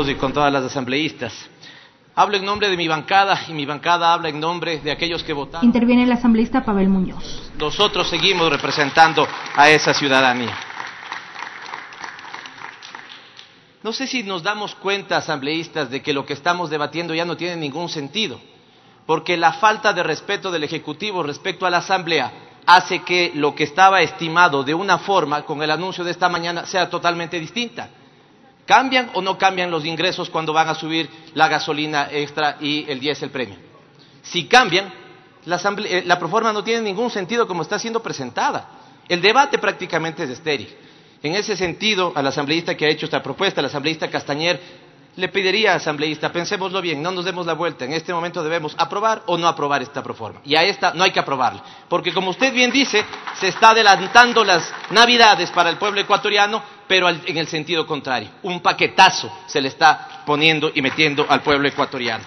y con todas las asambleístas. Hablo en nombre de mi bancada y mi bancada habla en nombre de aquellos que votaron. Interviene el asambleísta Pavel Muñoz. Nosotros seguimos representando a esa ciudadanía. No sé si nos damos cuenta, asambleístas, de que lo que estamos debatiendo ya no tiene ningún sentido, porque la falta de respeto del Ejecutivo respecto a la Asamblea hace que lo que estaba estimado de una forma con el anuncio de esta mañana sea totalmente distinta. ¿Cambian o no cambian los ingresos cuando van a subir la gasolina extra y el diésel premium? Si cambian, la proforma no tiene ningún sentido como está siendo presentada. El debate prácticamente es estéril. En ese sentido, al asambleísta que ha hecho esta propuesta, al asambleísta Castañer, le pediría, asambleísta, pensémoslo bien, no nos demos la vuelta. En este momento debemos aprobar o no aprobar esta proforma. Y a esta no hay que aprobarla. Porque como usted bien dice, se está adelantando las navidades para el pueblo ecuatoriano, pero en el sentido contrario. Un paquetazo se le está poniendo y metiendo al pueblo ecuatoriano.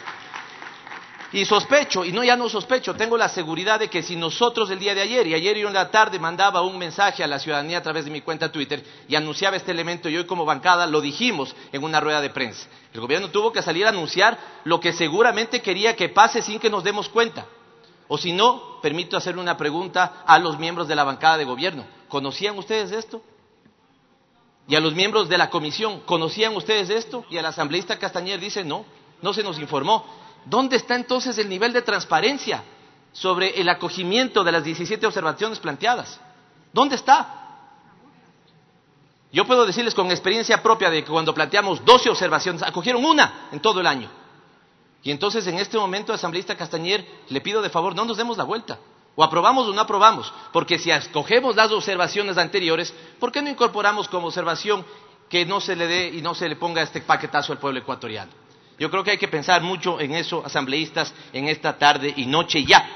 Y sospecho, y no ya no sospecho, tengo la seguridad de que si nosotros el día de ayer, y ayer yo en la tarde mandaba un mensaje a la ciudadanía a través de mi cuenta Twitter y anunciaba este elemento, y hoy como bancada lo dijimos en una rueda de prensa. El gobierno tuvo que salir a anunciar lo que seguramente quería que pase sin que nos demos cuenta. O si no, permito hacerle una pregunta a los miembros de la bancada de gobierno. ¿Conocían ustedes esto? Y a los miembros de la comisión, ¿conocían ustedes esto? Y al asambleísta Castañer dice, no, no se nos informó. ¿Dónde está entonces el nivel de transparencia sobre el acogimiento de las 17 observaciones planteadas? ¿Dónde está? Yo puedo decirles con experiencia propia de que cuando planteamos 12 observaciones, acogieron una en todo el año. Y entonces en este momento, asambleísta Castañer, le pido de favor, no nos demos la vuelta. O aprobamos o no aprobamos, porque si escogemos las observaciones anteriores, ¿por qué no incorporamos como observación que no se le dé y no se le ponga este paquetazo al pueblo ecuatoriano? Yo creo que hay que pensar mucho en eso, asambleístas, en esta tarde y noche ya.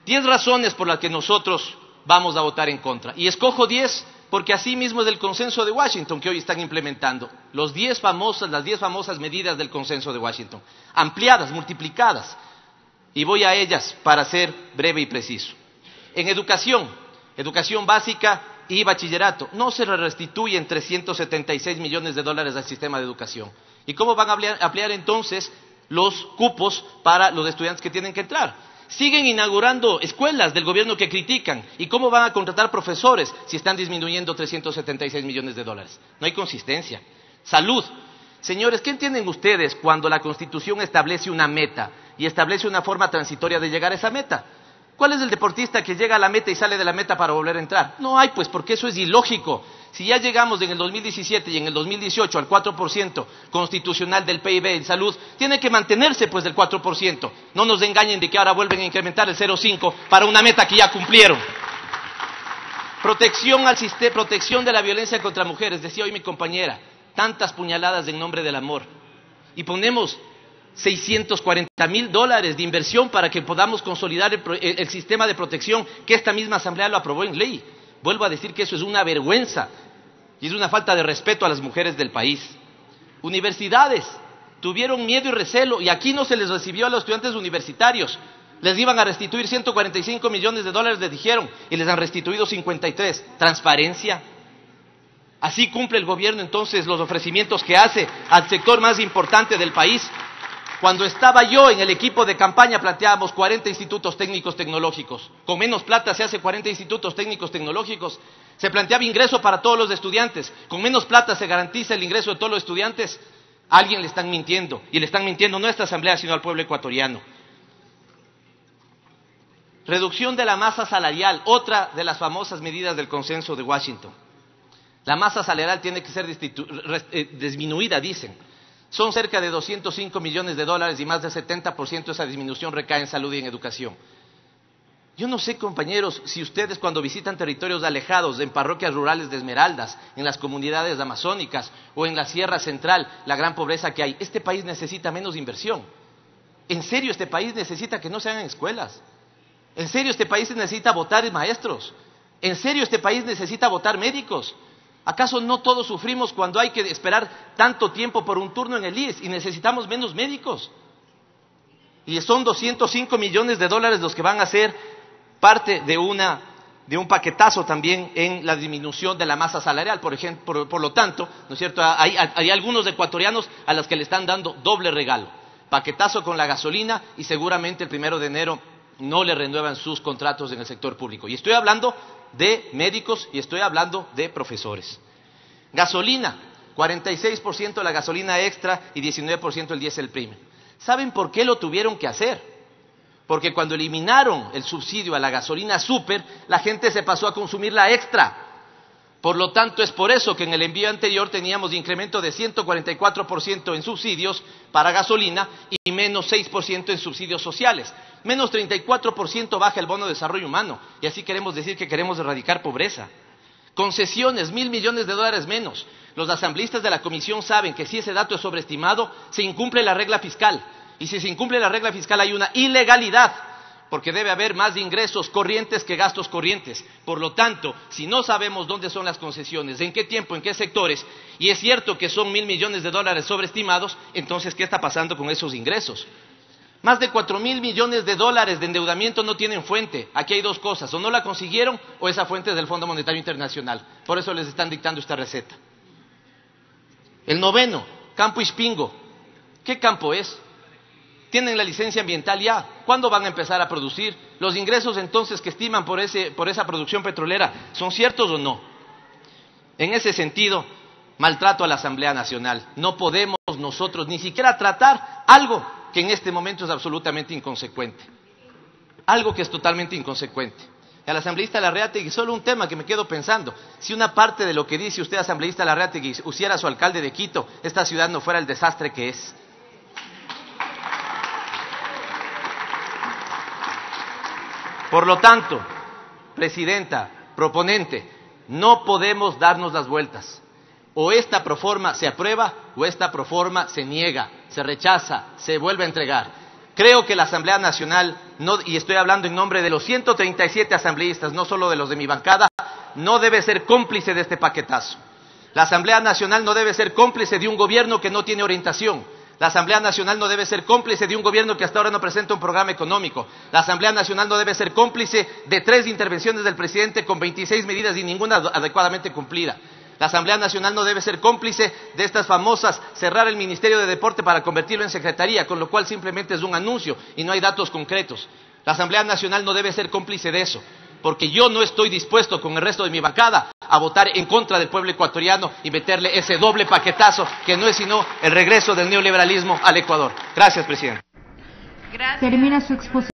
10 razones por las que nosotros vamos a votar en contra. Y escojo 10 porque así mismo es del consenso de Washington que hoy están implementando. Las 10 famosas medidas del consenso de Washington. Ampliadas, multiplicadas. Y voy a ellas para ser breve y preciso. En educación básica y bachillerato, no se le restituyen 376 millones de dólares al sistema de educación. ¿Y cómo van a ampliar entonces los cupos para los estudiantes que tienen que entrar? Siguen inaugurando escuelas del gobierno que critican. ¿Y cómo van a contratar profesores si están disminuyendo 376 millones de dólares? No hay consistencia. Salud. Señores, ¿qué entienden ustedes cuando la Constitución establece una meta y establece una forma transitoria de llegar a esa meta? ¿Cuál es el deportista que llega a la meta y sale de la meta para volver a entrar? No hay, pues, porque eso es ilógico. Si ya llegamos en el 2017 y en el 2018 al 4% constitucional del PIB en salud, tiene que mantenerse, pues, del 4%. No nos engañen de que ahora vuelven a incrementar el 0,5 para una meta que ya cumplieron. Protección de la violencia contra mujeres. Decía hoy mi compañera, tantas puñaladas en nombre del amor. Y ponemos $640,000 de inversión para que podamos consolidar el sistema de protección que esta misma asamblea lo aprobó en ley. Vuelvo a decir que eso es una vergüenza y es una falta de respeto a las mujeres del país. Universidades tuvieron miedo y recelo y aquí no se les recibió a los estudiantes universitarios. Les iban a restituir 145 millones de dólares, les dijeron, y les han restituido 53. ¿Transparencia? Así cumple el gobierno entonces los ofrecimientos que hace al sector más importante del país. Cuando estaba yo en el equipo de campaña planteábamos 40 institutos técnicos tecnológicos. Con menos plata se hace 40 institutos técnicos tecnológicos. Se planteaba ingreso para todos los estudiantes. Con menos plata se garantiza el ingreso de todos los estudiantes. A alguien le están mintiendo. Y le están mintiendo no a esta asamblea, sino al pueblo ecuatoriano. Reducción de la masa salarial. Otra de las famosas medidas del consenso de Washington. La masa salarial tiene que ser disminuida, dicen. Son cerca de 205 millones de dólares y más del 70% de esa disminución recae en salud y en educación. Yo no sé, compañeros, si ustedes cuando visitan territorios alejados, en parroquias rurales de Esmeraldas, en las comunidades amazónicas o en la Sierra Central, la gran pobreza que hay, este país necesita menos inversión. En serio, este país necesita que no se hagan escuelas. En serio, este país necesita votar maestros. En serio, este país necesita votar médicos. ¿Acaso no todos sufrimos cuando hay que esperar tanto tiempo por un turno en el IES y necesitamos menos médicos? Y son 205 millones de dólares los que van a ser parte de una de un paquetazo también en la disminución de la masa salarial, por ejemplo, por lo tanto, ¿no es cierto? Hay algunos ecuatorianos a los que le están dando doble regalo, paquetazo con la gasolina y seguramente el 1 de enero no le renuevan sus contratos en el sector público. Y estoy hablando de médicos y estoy hablando de profesores. Gasolina, 46% la gasolina extra y 19% el diésel premium. ¿Saben por qué lo tuvieron que hacer? Porque cuando eliminaron el subsidio a la gasolina súper, la gente se pasó a consumir la extra. Por lo tanto, es por eso que en el envío anterior teníamos incremento de 144% en subsidios para gasolina y menos 6% en subsidios sociales. Menos 34% baja el bono de desarrollo humano. Y así queremos decir que queremos erradicar pobreza. Concesiones, $1.000 millones menos. Los asambleístas de la comisión saben que si ese dato es sobreestimado, se incumple la regla fiscal. Y si se incumple la regla fiscal hay una ilegalidad, porque debe haber más ingresos corrientes que gastos corrientes. Por lo tanto, si no sabemos dónde son las concesiones, en qué tiempo, en qué sectores, y es cierto que son $1.000 millones sobreestimados, entonces, ¿qué está pasando con esos ingresos? Más de $4.000 millones de endeudamiento no tienen fuente. Aquí hay dos cosas, o no la consiguieron o esa fuente es del Fondo Monetario Internacional. Por eso les están dictando esta receta. El noveno, Campo Ispingo. ¿Qué campo es? ¿Tienen la licencia ambiental ya? ¿Cuándo van a empezar a producir? ¿Los ingresos entonces que estiman por esa producción petrolera son ciertos o no? En ese sentido, maltrato a la Asamblea Nacional. No podemos nosotros ni siquiera tratar algo que en este momento es absolutamente inconsecuente. Algo que es totalmente inconsecuente. Al asambleísta Larreategui, solo un tema que me quedo pensando. Si una parte de lo que dice usted, asambleísta Larreategui, hiciera su alcalde de Quito, esta ciudad no fuera el desastre que es. Por lo tanto, presidenta, proponente, no podemos darnos las vueltas. O esta proforma se aprueba o esta proforma se niega, se rechaza, se vuelve a entregar. Creo que la Asamblea Nacional, y estoy hablando en nombre de los 137 asambleístas, no solo de los de mi bancada, no debe ser cómplice de este paquetazo. La Asamblea Nacional no debe ser cómplice de un gobierno que no tiene orientación. La Asamblea Nacional no debe ser cómplice de un gobierno que hasta ahora no presenta un programa económico. La Asamblea Nacional no debe ser cómplice de 3 intervenciones del presidente con 26 medidas y ninguna adecuadamente cumplida. La Asamblea Nacional no debe ser cómplice de estas famosas cerrar el Ministerio de Deporte para convertirlo en secretaría, con lo cual simplemente es un anuncio y no hay datos concretos. La Asamblea Nacional no debe ser cómplice de eso, porque yo no estoy dispuesto con el resto de mi bancada a votar en contra del pueblo ecuatoriano y meterle ese doble paquetazo que no es sino el regreso del neoliberalismo al Ecuador. Gracias, presidente. Termina su exposición.